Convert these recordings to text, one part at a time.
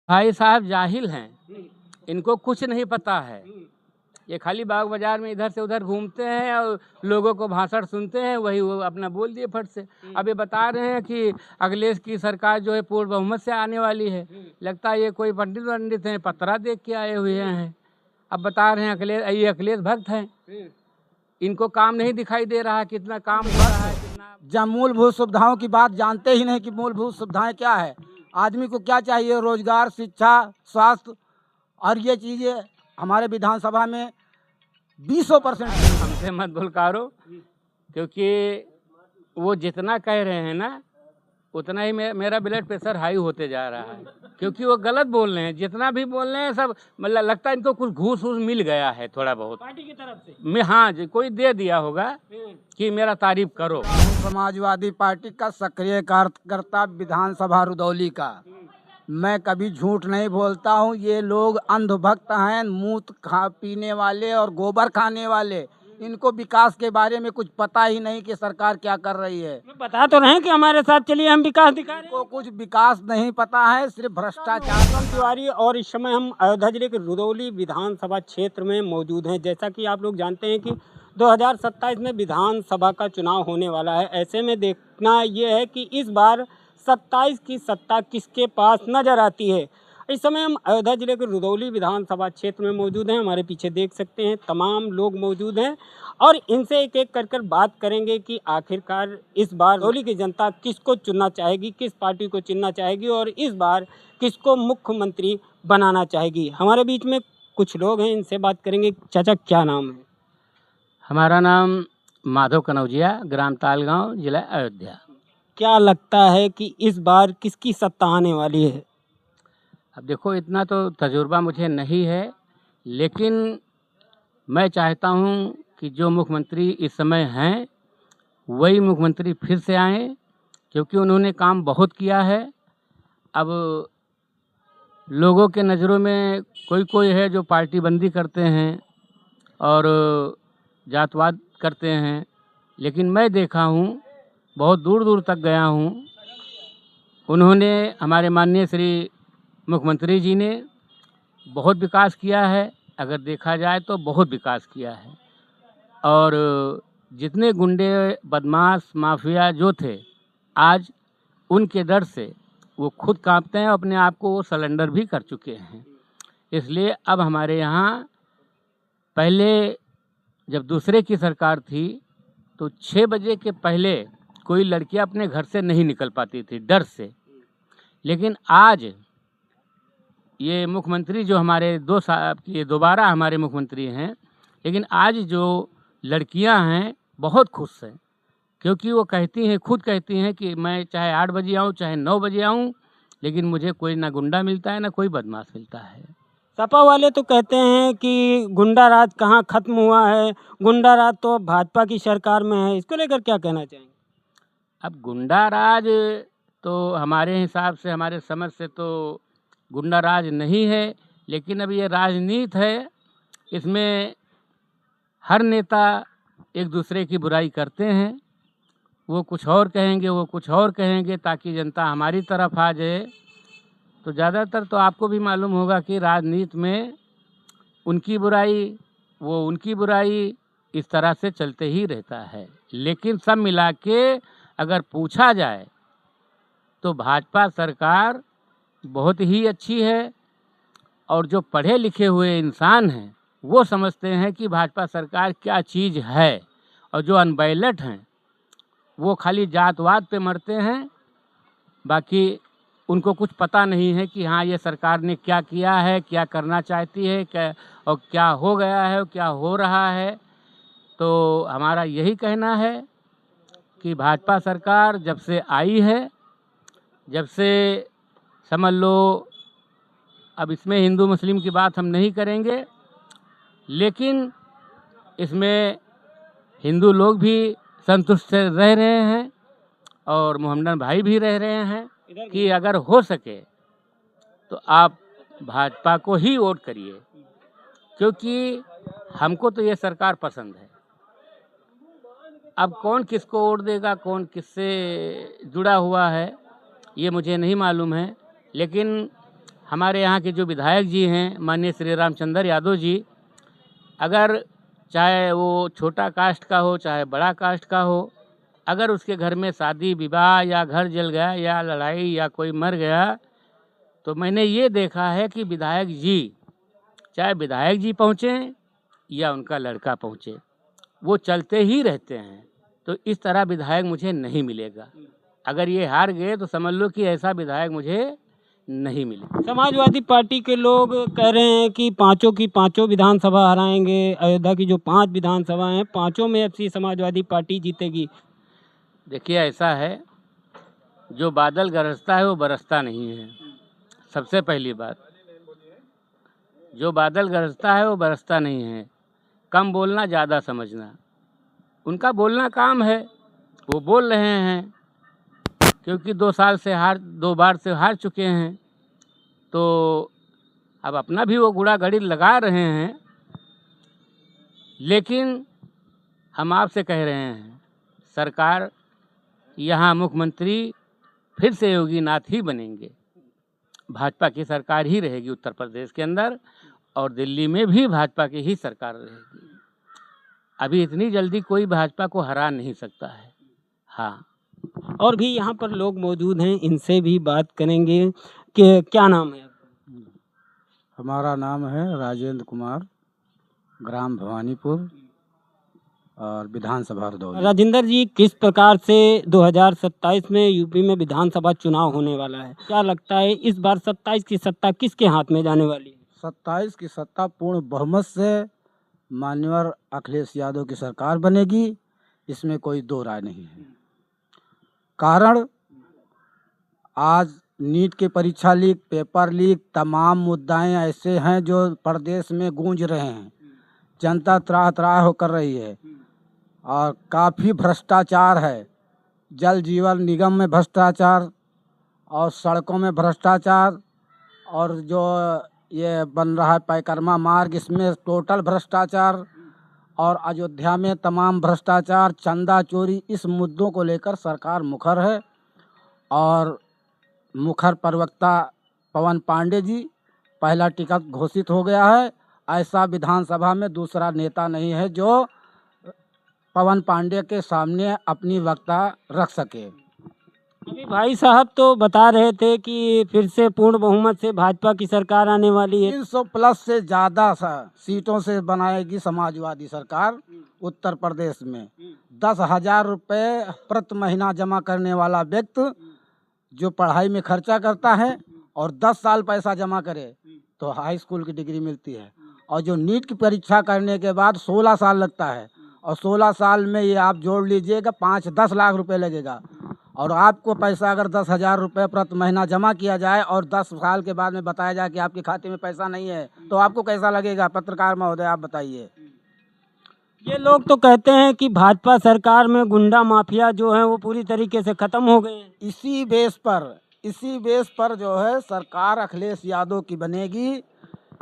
भाई साहब जाहिल हैं, इनको कुछ नहीं पता है। ये खाली बाग बाजार में इधर से उधर घूमते हैं और लोगों को भाषण सुनते हैं, वही वो अपना बोल दिए फट से। अब ये बता रहे हैं कि अखिलेश की सरकार जो है पूर्ण बहुमत से आने वाली है। लगता है ये कोई पंडित हैं, पत्रा देख के आए हुए हैं। अब बता रहे हैं ये अखिलेश भक्त हैं, इनको काम नहीं दिखाई दे रहा कितना काम हो रहा है। जब मूलभूत सुविधाओं की बात जानते ही नहीं कि मूलभूत सुविधाएं क्या है, आदमी को क्या चाहिए, रोजगार, शिक्षा, स्वास्थ्य, और ये चीजें हमारे विधानसभा में 20% हमसे मत भुलकारो, क्योंकि वो जितना कह रहे हैं ना उतना ही मेरा ब्लड प्रेशर हाई होते जा रहा है, क्योंकि वो गलत बोल रहे हैं। जितना भी बोल रहे हैं सब मतलब लगता है इनको कुछ घूस वूस मिल गया है थोड़ा बहुत पार्टी की तरफ से। हाँ जी, कोई दे दिया होगा कि मेरा तारीफ करो। समाजवादी पार्टी का सक्रिय कार्यकर्ता विधानसभा रुदौली का, मैं कभी झूठ नहीं बोलता हूँ। ये लोग अंधभक्त हैं, मूत पीने वाले और गोबर खाने वाले। इनको विकास के बारे में कुछ पता ही नहीं कि सरकार क्या कर रही है। बता तो रहे हैं कि हमारे साथ चलिए हम विकास दिखा रहे हैं। इनको कुछ विकास नहीं पता है, सिर्फ भ्रष्टाचार। तिवारी और इस समय हम अयोध्या जिले के रुदौली विधानसभा क्षेत्र में मौजूद हैं। जैसा कि आप लोग जानते हैं कि 2027 में विधानसभा का चुनाव होने वाला है। ऐसे में देखना ये है कि इस बार 27 की सत्ता किसके पास नजर आती है। इस समय हम अयोध्या जिले के रुदौली विधानसभा क्षेत्र में मौजूद हैं। हमारे पीछे देख सकते हैं तमाम लोग मौजूद हैं और इनसे एक एक कर बात करेंगे कि आखिरकार इस बार रुदौली की जनता किसको चुनना चाहेगी, किस पार्टी को चुनना चाहेगी और इस बार किसको मुख्यमंत्री बनाना चाहेगी। हमारे बीच में कुछ लोग हैं, इनसे बात करेंगे। चाचा क्या नाम है? हमारा नाम माधव कनौजिया, ग्राम तालगांव, जिला अयोध्या। क्या लगता है कि इस बार किसकी सत्ता आने वाली है? अब देखो, इतना तो तजुर्बा मुझे नहीं है, लेकिन मैं चाहता हूं कि जो मुख्यमंत्री इस समय हैं वही मुख्यमंत्री फिर से आएँ, क्योंकि उन्होंने काम बहुत किया है। अब लोगों के नज़रों में कोई कोई है जो पार्टी बंदी करते हैं और जातवाद करते हैं, लेकिन मैं देखा हूं, बहुत दूर दूर तक गया हूं। उन्होंने, हमारे माननीय श्री मुख्यमंत्री जी ने बहुत विकास किया है। अगर देखा जाए तो बहुत विकास किया है। और जितने गुंडे, बदमाश, माफिया जो थे, आज उनके डर से वो खुद कांपते हैं, अपने आप को वो सरेंडर भी कर चुके हैं। इसलिए अब हमारे यहाँ, पहले जब दूसरे की सरकार थी तो 6 बजे के पहले कोई लड़कियां अपने घर से नहीं निकल पाती थी डर से। लेकिन आज ये मुख्यमंत्री जो हमारे 2 साल ये दोबारा हमारे मुख्यमंत्री हैं, लेकिन आज जो लड़कियां हैं बहुत खुश हैं, क्योंकि वो कहती हैं, खुद कहती हैं कि मैं चाहे 8 बजे आऊँ, चाहे 9 बजे आऊँ, लेकिन मुझे कोई ना गुंडा मिलता है ना कोई बदमाश मिलता है। सपा वाले तो कहते हैं कि गुंडा राज कहाँ खत्म हुआ है, गुंडा राज तो भाजपा की सरकार में है। इसको लेकर क्या कहना चाहेंगे? अब गुंडा राज तो हमारे हिसाब से, हमारे समझ से तो गुंडा राज नहीं है, लेकिन अब ये राजनीति है। इसमें हर नेता एक दूसरे की बुराई करते हैं। वो कुछ और कहेंगे, वो कुछ और कहेंगे, ताकि जनता हमारी तरफ आ जाए। तो ज़्यादातर तो आपको भी मालूम होगा कि राजनीति में उनकी बुराई, वो उनकी बुराई, इस तरह से चलते ही रहता है। लेकिन सब मिला के अगर पूछा जाए तो भाजपा सरकार बहुत ही अच्छी है। और जो पढ़े लिखे हुए इंसान हैं वो समझते हैं कि भाजपा सरकार क्या चीज़ है, और जो अनबैलेट हैं वो खाली जातवाद पे मरते हैं। बाकी उनको कुछ पता नहीं है कि हाँ, ये सरकार ने क्या किया है, क्या करना चाहती है, क्या और क्या हो गया है और क्या हो रहा है। तो हमारा यही कहना है कि भाजपा सरकार जब से आई है, जब से, समझ लो, अब इसमें हिंदू मुस्लिम की बात हम नहीं करेंगे, लेकिन इसमें हिंदू लोग भी संतुष्ट रह रहे हैं और मोहम्मदन भाई भी रह रहे हैं कि अगर हो सके तो आप भाजपा को ही वोट करिए, क्योंकि हमको तो ये सरकार पसंद है। अब कौन किसको वोट देगा, कौन किससे जुड़ा हुआ है, ये मुझे नहीं मालूम है, लेकिन हमारे यहाँ के जो विधायक जी हैं माननीय श्री रामचंद्र यादव जी, अगर चाहे वो छोटा कास्ट का हो चाहे बड़ा कास्ट का हो, अगर उसके घर में शादी विवाह या घर जल गया या लड़ाई या कोई मर गया, तो मैंने ये देखा है कि विधायक जी, चाहे विधायक जी पहुँचें या उनका लड़का पहुँचे, वो चलते ही रहते हैं। तो इस तरह विधायक मुझे नहीं मिलेगा। अगर ये हार गए तो समझ लो कि ऐसा विधायक मुझे नहीं मिले। समाजवादी पार्टी के लोग कह रहे हैं कि पांचों की पांचों विधानसभा हराएंगे। अयोध्या की जो 5 विधानसभा हैं, पांचों में अच्छी समाजवादी पार्टी जीतेगी। देखिए, ऐसा है, जो बादल गरजता है वो बरसता नहीं है। सबसे पहली बात, जो बादल गरजता है वो बरसता नहीं है। कम बोलना ज़्यादा समझना, उनका बोलना काम है, वो बोल रहे हैं क्योंकि 2 बार से हार चुके हैं, तो अब अपना भी वो गुड़ा घड़ी लगा रहे हैं। लेकिन हम आपसे कह रहे हैं, सरकार यहाँ मुख्यमंत्री फिर से योगी नाथ ही बनेंगे। भाजपा की सरकार ही रहेगी उत्तर प्रदेश के अंदर, और दिल्ली में भी भाजपा की ही सरकार रहेगी। अभी इतनी जल्दी कोई भाजपा को हरा नहीं सकता है। हाँ, और भी यहाँ पर लोग मौजूद हैं, इनसे भी बात करेंगे कि क्या नाम है आपका? हमारा नाम है राजेंद्र कुमार, ग्राम भवानीपुर और विधानसभा रुदौली। राजेंद्र जी, किस प्रकार से 2027 में यूपी में विधानसभा चुनाव होने वाला है, क्या लगता है इस बार 27 की सत्ता किसके हाथ में जाने वाली है? 27 की सत्ता पूर्ण बहुमत से माननीय अखिलेश यादव की सरकार बनेगी, इसमें कोई दो राय नहीं है। कारण आज नीट की परीक्षा लीक, पेपर लीक, तमाम मुद्दाएं ऐसे हैं जो प्रदेश में गूंज रहे हैं। जनता त्राह त्राह होकर रही है और काफ़ी भ्रष्टाचार है। जल जीवन निगम में भ्रष्टाचार और सड़कों में भ्रष्टाचार, और जो ये बन रहा है परिक्रमा मार्ग, इसमें टोटल भ्रष्टाचार, और अयोध्या में तमाम भ्रष्टाचार, चंदा चोरी, इस मुद्दों को लेकर सरकार मुखर है। और मुखर प्रवक्ता पवन पांडे जी पहला टिकट घोषित हो गया है। ऐसा विधानसभा में दूसरा नेता नहीं है जो पवन पांडे के सामने अपनी वक्ता रख सके। अभी भाई साहब तो बता रहे थे कि फिर से पूर्ण बहुमत से भाजपा की सरकार आने वाली है। 300 प्लस से ज़्यादा सीटों से बनाएगी समाजवादी सरकार उत्तर प्रदेश में। 10,000 रुपये प्रति महीना जमा करने वाला व्यक्ति जो पढ़ाई में खर्चा करता है और 10 साल पैसा जमा करे तो हाई स्कूल की डिग्री मिलती है। और जो नीट की परीक्षा करने के बाद 16 साल लगता है, और 16 साल में ये आप जोड़ लीजिएगा 5-10 लाख रुपए लगेगा। और आपको पैसा अगर 10,000 रुपये प्रति महीना जमा किया जाए और 10 साल के बाद में बताया जाए कि आपके खाते में पैसा नहीं है, तो आपको कैसा लगेगा? पत्रकार महोदय, आप बताइए। ये लोग तो कहते हैं कि भाजपा सरकार में गुंडा माफिया जो है वो पूरी तरीके से खत्म हो गए हैं। इसी बेस पर जो है सरकार अखिलेश यादव की बनेगी।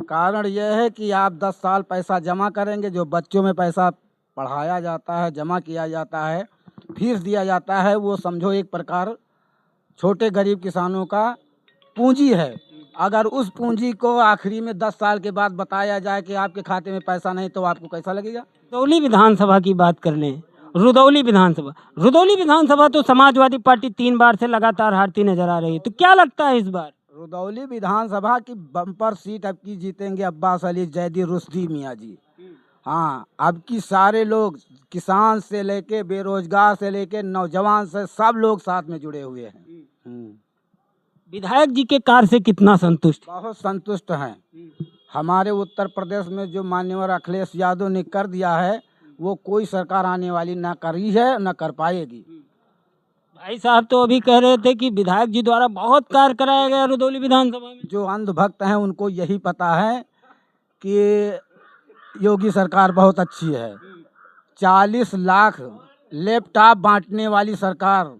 कारण यह है कि आप 10 साल पैसा जमा करेंगे, जो बच्चों में पैसा पढ़ाया जाता है, जमा किया जाता है, फीस दिया जाता है, वो समझो एक प्रकार छोटे गरीब किसानों का पूंजी है। अगर उस पूंजी को आखिरी में 10 साल के बाद बताया जाए कि आपके खाते में पैसा नहीं, तो आपको कैसा लगेगा? रुदौली विधानसभा की बात कर लें, रुदौली विधानसभा तो समाजवादी पार्टी 3 बार से लगातार हारती नजर आ रही है, तो क्या लगता है इस बार? रुदौली विधानसभा की बम्पर सीट अब की जीतेंगे अब्बास अली जैदी रुश्दी मियाँ जी। हाँ, अब की सारे लोग, किसान से लेके बेरोजगार से लेके नौजवान से, सब लोग साथ में जुड़े हुए हैं। विधायक जी के कार्य से कितना संतुष्ट? बहुत संतुष्ट हैं। हमारे उत्तर प्रदेश में जो माननीय अखिलेश यादव ने कर दिया है, वो कोई सरकार आने वाली ना करी है, ना कर पाएगी। भाई साहब तो अभी कह रहे थे कि विधायक जी द्वारा बहुत कार्य कराया गया रुदौली विधानसभा में। जो अंधभक्त हैं उनको यही पता है कि योगी सरकार बहुत अच्छी है। 40 लाख लैपटॉप बांटने वाली सरकार,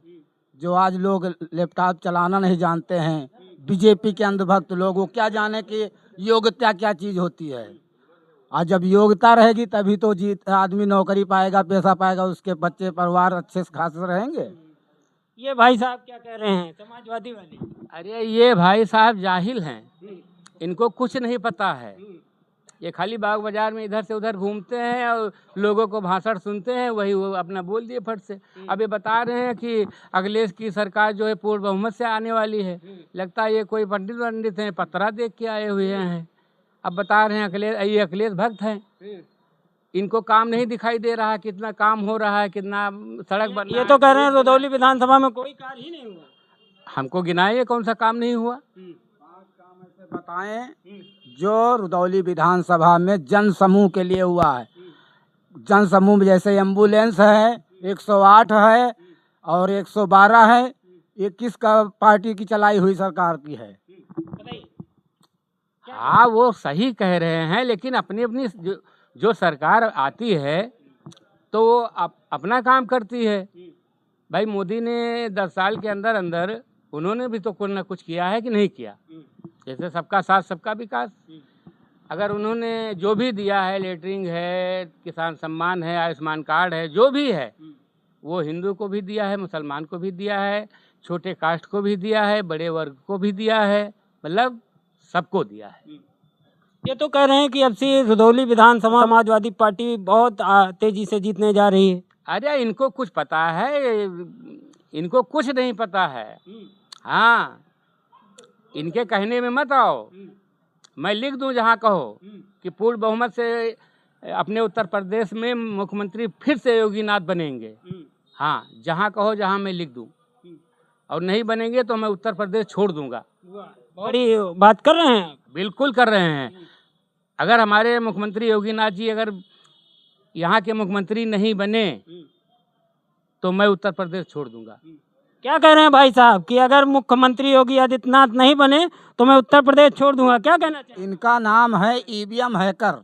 जो आज लोग लैपटॉप चलाना नहीं जानते हैं, बीजेपी के अंधभक्त लोग, वो क्या जाने कि योग्यता क्या चीज़ होती है। और जब योग्यता रहेगी तभी तो आदमी नौकरी पाएगा, पैसा पाएगा, उसके बच्चे परिवार अच्छे से खासे रहेंगे। ये भाई साहब क्या कह रहे हैं समाजवादी वाले? अरे ये भाई साहब जाहिल हैं, इनको कुछ नहीं पता है। ये खाली बाग बाजार में इधर से उधर घूमते हैं और लोगों को भाषण सुनते हैं, वही वो अपना बोल दिए फट से। अब ये बता रहे हैं कि अखिलेश की सरकार जो है पूर्ण बहुमत से आने वाली है। लगता है ये कोई पंडित हैं, पत्रा देख के आए हुए हैं। अब बता रहे हैं ये अखिलेश भक्त हैं, इनको काम नहीं दिखाई दे रहा, कितना काम हो रहा है, कितना सड़क बन रहा ये तो कह रहे हैं रुदौली विधानसभा में कोई कार्य ही नहीं हुआ। हमको गिनाइए कौन सा काम नहीं हुआ। बताएं जो रुदौली विधानसभा में जन समूह के लिए हुआ है। जन समूह में जैसे एम्बुलेंस है, 108 है और 112 है। ये किस का पार्टी की चलाई हुई सरकार की है? हाँ वो सही कह रहे हैं, लेकिन अपनी अपनी जो सरकार आती है तो वो अपना काम करती है। भाई मोदी ने 10 साल के अंदर अंदर उन्होंने भी तो कुछ ना कुछ किया है कि नहीं किया। जैसे सबका साथ सबका विकास, अगर उन्होंने जो भी दिया है, लेटरिंग है, किसान सम्मान है, आयुष्मान कार्ड है, जो भी है वो हिंदू को भी दिया है, मुसलमान को भी दिया है, छोटे कास्ट को भी दिया है, बड़े वर्ग को भी दिया है, मतलब सबको दिया है। ये तो कह रहे हैं कि अब से रुदौली विधानसभा समाजवादी पार्टी बहुत तेजी से जीतने जा रही है। अरे इनको कुछ पता है, इनको कुछ नहीं पता है। हाँ, इनके कहने में मत आओ, मैं लिख दूं जहाँ कहो कि पूर्ण बहुमत से अपने उत्तर प्रदेश में मुख्यमंत्री फिर से योगीनाथ बनेंगे। हाँ, जहाँ कहो जहाँ मैं लिख दूं, और नहीं बनेंगे तो मैं उत्तर प्रदेश छोड़ दूंगा। बड़ी बात कर रहे हैं। बिल्कुल कर रहे हैं। अगर हमारे मुख्यमंत्री योगीनाथ जी अगर यहाँ के मुख्यमंत्री नहीं बने तो मैं उत्तर प्रदेश छोड़ दूंगा। क्या कह रहे हैं भाई साहब कि अगर मुख्यमंत्री योगी आदित्यनाथ नहीं बने तो मैं उत्तर प्रदेश छोड़ दूंगा, क्या कहना चाहिए? इनका नाम है ईवीएम हैकर।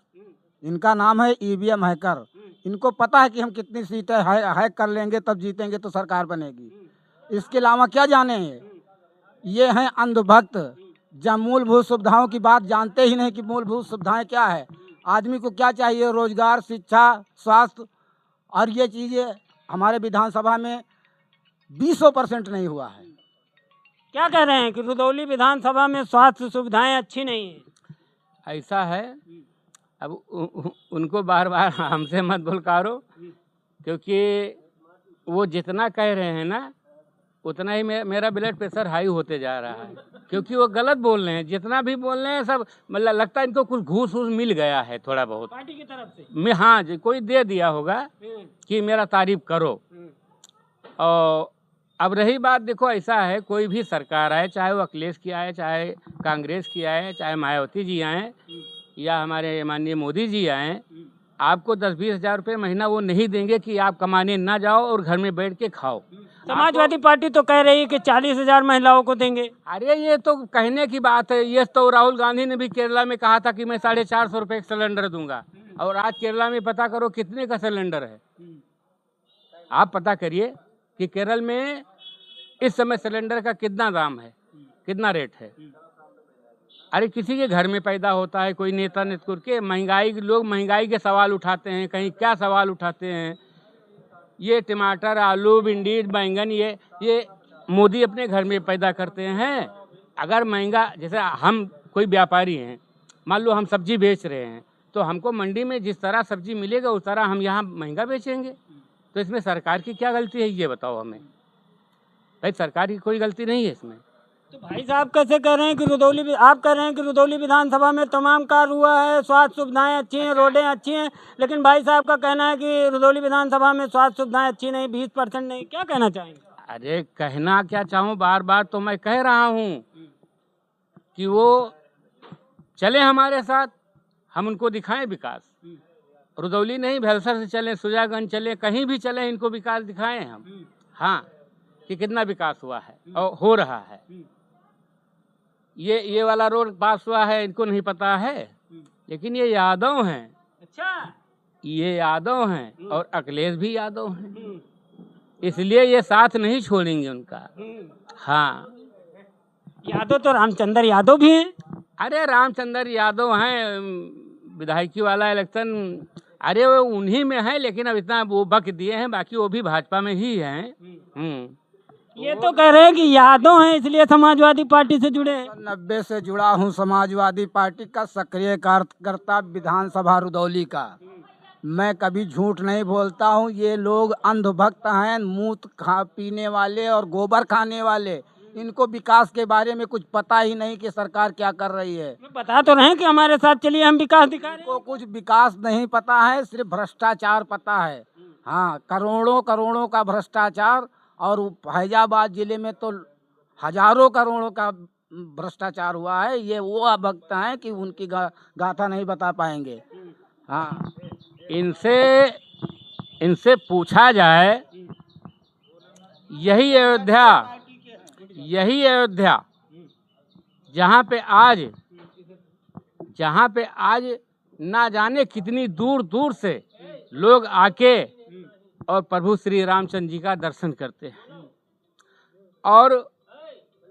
इनका नाम है ईवीएम हैकर। इनको पता है कि हम कितनी सीटें हैक कर लेंगे तब जीतेंगे तो सरकार बनेगी। इसके अलावा क्या जाने? ये हैं अंधभक्त, जब मूलभूत सुविधाओं की बात जानते ही नहीं कि मूलभूत सुविधाएं क्या है। आदमी को क्या चाहिए? रोजगार, शिक्षा, स्वास्थ्य, और ये चीज़ें हमारे विधानसभा में 20% नहीं हुआ है। क्या कह रहे हैं कि रुदौली विधानसभा में स्वास्थ्य सुविधाएं अच्छी नहीं है? ऐसा है, अब उनको बार बार हमसे मत बुलकारो, क्योंकि वो जितना कह रहे हैं ना उतना ही मेरा ब्लड प्रेशर हाई होते जा रहा है, क्योंकि वो गलत बोल रहे हैं। जितना भी बोल रहे हैं सब मतलब लगता है इनको कुछ घूस मिल गया है थोड़ा बहुत पार्टी की तरफ से। हाँ जी, कोई दे दिया होगा कि मेरा तारीफ करो। और अब रही बात, देखो ऐसा है, कोई भी सरकार आए, चाहे वो अखिलेश की आए, चाहे कांग्रेस की आए, चाहे मायावती जी आए या हमारे माननीय मोदी जी आए, आपको 10-20 हज़ार रुपये महीना वो नहीं देंगे कि आप कमाने ना जाओ और घर में बैठ के खाओ। समाजवादी पार्टी तो कह रही है कि 40,000 महिलाओं को देंगे। अरे ये तो कहने की बात है। ये तो राहुल गांधी ने भी केरला में कहा था कि मैं 450 रुपये का सिलेंडर दूंगा, और आज केरला में पता करो कितने का सिलेंडर है। आप पता करिए कि केरल में इस समय सिलेंडर का कितना दाम है, कितना रेट है। अरे किसी के घर में पैदा होता है कोई नेता नेतकुर के, महंगाई, लोग महंगाई के सवाल उठाते हैं, कहीं क्या सवाल उठाते हैं। ये टमाटर, आलू, भिंडी, बैंगन ये मोदी अपने घर में पैदा करते हैं। अगर महंगा, जैसे हम कोई व्यापारी हैं, मान लो हम सब्जी बेच रहे हैं, तो हमको मंडी में जिस तरह सब्जी मिलेगा उस तरह हम यहाँ महंगा बेचेंगे। तो इसमें सरकार की क्या गलती है, ये बताओ हमें। भाई सरकार की कोई गलती नहीं है इसमें। तो भाई साहब कैसे कह रहे हैं कि आप कह रहे हैं कि रुदौली विधानसभा में तमाम कार्य हुआ है, स्वास्थ्य सुविधाएं अच्छी हैं, रोडें अच्छी हैं, लेकिन भाई साहब का कहना है कि रुदौली विधानसभा में स्वास्थ्य सुविधाएं अच्छी नहीं, 20% नहीं। क्या कहना चाहेंगे? अरे कहना क्या चाहूँ, बार बार तो मैं कह रहा हूँ कि वो चले हमारे साथ, हम उनको दिखाएं विकास। रुदौली नहीं, भेलसर से चलें, सुजागंज चलें, कहीं भी चलें, इनको विकास दिखाएं हम। हाँ, कि कितना विकास हुआ है और हो रहा है। ये वाला रोड पास हुआ है, इनको नहीं पता है, लेकिन ये यादव हैं। अच्छा, ये यादव हैं और अखिलेश भी यादव हैं, इसलिए ये साथ नहीं छोड़ेंगे उनका। हाँ, यादव तो रामचंद्र यादव भी हैं। अरे रामचंद्र यादव हैं, विधायकी वाला इलेक्शन, अरे वो उन्हीं में है, लेकिन अब इतना वो बक दिए हैं, बाकी वो भी भाजपा में ही हैं। ये तो कह रहे हैं कि यादव हैं इसलिए समाजवादी पार्टी से जुड़े हैं। 90 से जुड़ा हूँ, समाजवादी पार्टी का सक्रिय कार्यकर्ता विधानसभा रुदौली का। मैं कभी झूठ नहीं बोलता हूँ। ये लोग अंधभक्त हैं, मूत खा पीने वाले और गोबर खाने वाले। इनको विकास के बारे में कुछ पता ही नहीं कि सरकार क्या कर रही है। बता तो रहे हैं कि हमारे साथ चलिए हम विकास दिखा रहे हैं। इनको कुछ विकास नहीं पता है, सिर्फ भ्रष्टाचार पता है। हाँ, करोड़ों करोड़ों का भ्रष्टाचार, और फैजाबाद जिले में तो हजारों करोड़ों का भ्रष्टाचार हुआ है। ये वो अभक्त हैं कि उनकी गाथा नहीं बता पाएंगे। हाँ, इनसे पूछा जाए, यही अयोध्या जहाँ पे आज ना जाने कितनी दूर दूर से लोग आके और प्रभु श्री रामचंद्र जी का दर्शन करते हैं। और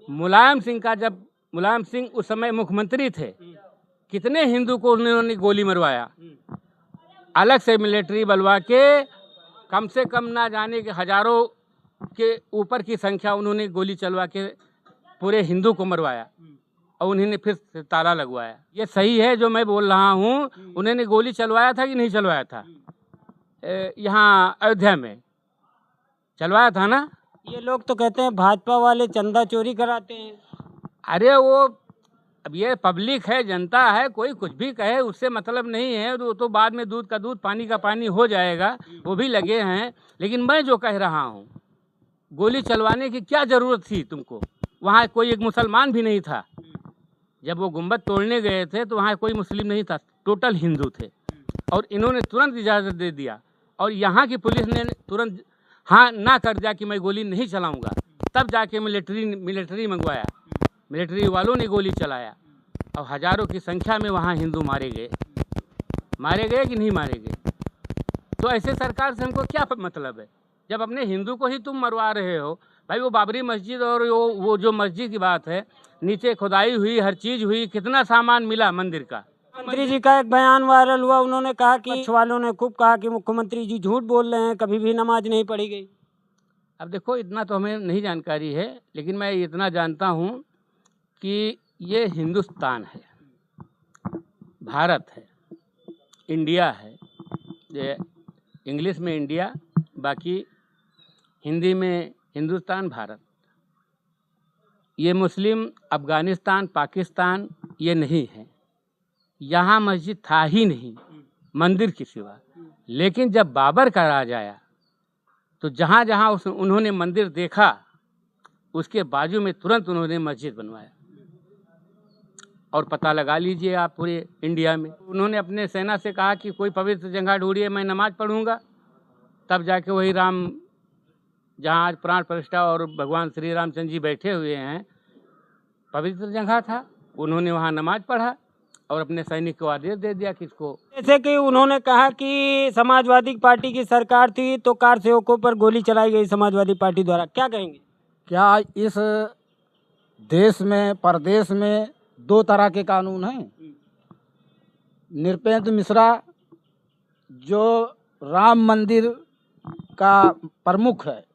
मुलायम सिंह उस समय मुख्यमंत्री थे, कितने हिंदू को उन्होंने गोली मरवाया, अलग से मिलिट्री बुलवा के, कम से कम ना जाने के हजारों के ऊपर की संख्या उन्होंने गोली चलवा के पूरे हिंदू को मरवाया, और उन्होंने फिर से ताला लगवाया। ये सही है जो मैं बोल रहा हूँ? उन्होंने गोली चलवाया था कि नहीं चलवाया था? यहाँ अयोध्या में चलवाया था ना। ये लोग तो कहते हैं भाजपा वाले चंदा चोरी कराते हैं। अरे वो, अब ये पब्लिक है, जनता है, कोई कुछ भी कहे उससे मतलब नहीं है। वो तो बाद में दूध का दूध पानी का पानी हो जाएगा, वो भी लगे हैं। लेकिन मैं जो कह रहा हूँ, गोली चलवाने की क्या ज़रूरत थी तुमको? वहाँ कोई एक मुसलमान भी नहीं था। जब वो गुंबद तोड़ने गए थे तो वहाँ कोई मुस्लिम नहीं था, टोटल हिंदू थे। और इन्होंने तुरंत इजाज़त दे दिया, और यहाँ की पुलिस ने तुरंत हाँ ना कर दिया कि मैं गोली नहीं चलाऊँगा। तब जाके मिलिट्री मंगवाया, मिलिट्री वालों ने गोली चलाया, और हज़ारों की संख्या में वहाँ हिंदू मारे गए कि नहीं मारे गए? तो ऐसे सरकार से हमको क्या मतलब है, जब अपने हिंदू को ही तुम मरवा रहे हो? भाई वो बाबरी मस्जिद और वो जो मस्जिद की बात है, नीचे खुदाई हुई, हर चीज़ हुई, कितना सामान मिला मंदिर का। मुख्यमंत्री जी का एक बयान वायरल हुआ, उन्होंने कहा कि पक्ष वालों ने खूब कहा कि मुख्यमंत्री जी झूठ बोल रहे हैं, कभी भी नमाज नहीं पढ़ी गई। अब देखो, इतना तो हमें नहीं जानकारी है, लेकिन मैं इतना जानता हूँ कि ये हिंदुस्तान है, भारत है, इंडिया है। ये इंग्लिश में इंडिया, बाकी हिंदी में हिंदुस्तान, भारत। ये मुस्लिम अफ़गानिस्तान, पाकिस्तान ये नहीं है। यहाँ मस्जिद था ही नहीं मंदिर के सिवा। लेकिन जब बाबर का राज आया तो जहाँ जहाँ उन्होंने मंदिर देखा, उसके बाजू में तुरंत उन्होंने मस्जिद बनवाया। और पता लगा लीजिए आप पूरे इंडिया में। उन्होंने अपने सेना से कहा कि कोई पवित्र जगह ढूंढिए, मैं नमाज पढ़ूंगा। तब जाके वही राम, जहाँ आज प्राण प्रतिष्ठा और भगवान श्री रामचंद्र जी बैठे हुए हैं, पवित्र जगह था, उन्होंने वहाँ नमाज पढ़ा और अपने सैनिक को आदेश दे दिया कि इसको। जैसे कि उन्होंने कहा कि समाजवादी पार्टी की सरकार थी तो कार सेवकों पर गोली चलाई गई समाजवादी पार्टी द्वारा, क्या कहेंगे? क्या इस देश में, प्रदेश में दो तरह के कानून हैं? नृपेंद्र मिश्रा जो राम मंदिर का प्रमुख है,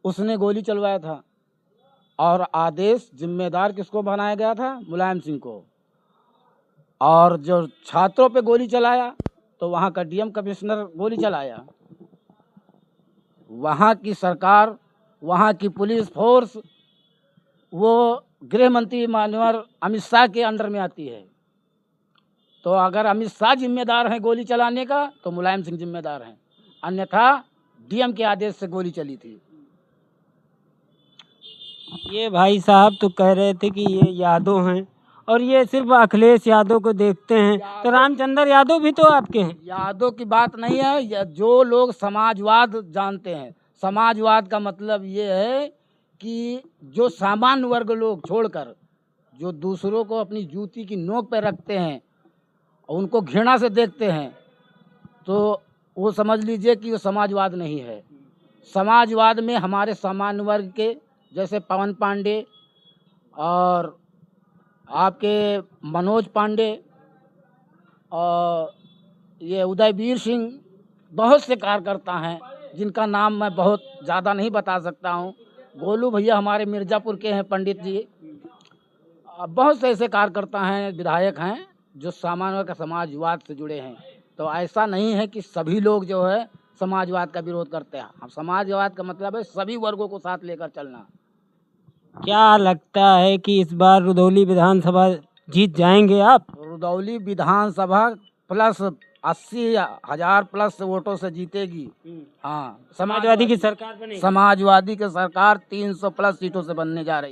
उसने गोली चलवाया था, और आदेश जिम्मेदार किसको बनाया गया था? मुलायम सिंह को। और जो छात्रों पे गोली चलाया तो वहाँ का डीएम कमिश्नर गोली चलाया। वहाँ की सरकार, वहाँ की पुलिस फोर्स, वो गृह मंत्री माननीय अमित शाह के अंडर में आती है। तो अगर अमित शाह जिम्मेदार हैं गोली चलाने का, तो मुलायम सिंह जिम्मेदार हैं, अन्यथा डीएम के आदेश से गोली चली थी। ये भाई साहब तो कह रहे थे कि ये यादव हैं, और ये सिर्फ अखिलेश यादव को देखते हैं, तो रामचंद्र यादव भी तो आपके हैं। यादव की बात नहीं है। जो लोग समाजवाद जानते हैं, समाजवाद का मतलब ये है कि जो सामान्य वर्ग लोग छोड़कर जो दूसरों को अपनी जूती की नोक पे रखते हैं, उनको घृणा से देखते हैं, तो वो समझ लीजिए कि वो समाजवाद नहीं है। समाजवाद में हमारे सामान्य वर्ग के, जैसे पवन पांडे और आपके मनोज पांडे और ये उदयवीर सिंह, बहुत से कार्यकर्ता हैं जिनका नाम मैं बहुत ज़्यादा नहीं बता सकता हूँ। गोलू भैया हमारे मिर्ज़ापुर के हैं, पंडित जी। बहुत से ऐसे कार्यकर्ता हैं, विधायक हैं जो सामान्य का समाजवाद से जुड़े हैं। तो ऐसा नहीं है कि सभी लोग जो है समाजवाद का विरोध करते हैं। हम समाजवाद का मतलब है सभी वर्गों को साथ लेकर चलना। क्या लगता है कि इस बार रुदौली विधानसभा जीत जाएंगे आप? रुदौली विधानसभा प्लस 80,000 प्लस वोटों से जीतेगी। हाँ, समाजवादी की सरकार बनेगी। समाजवादी की सरकार 300 प्लस सीटों से बनने जा रही है।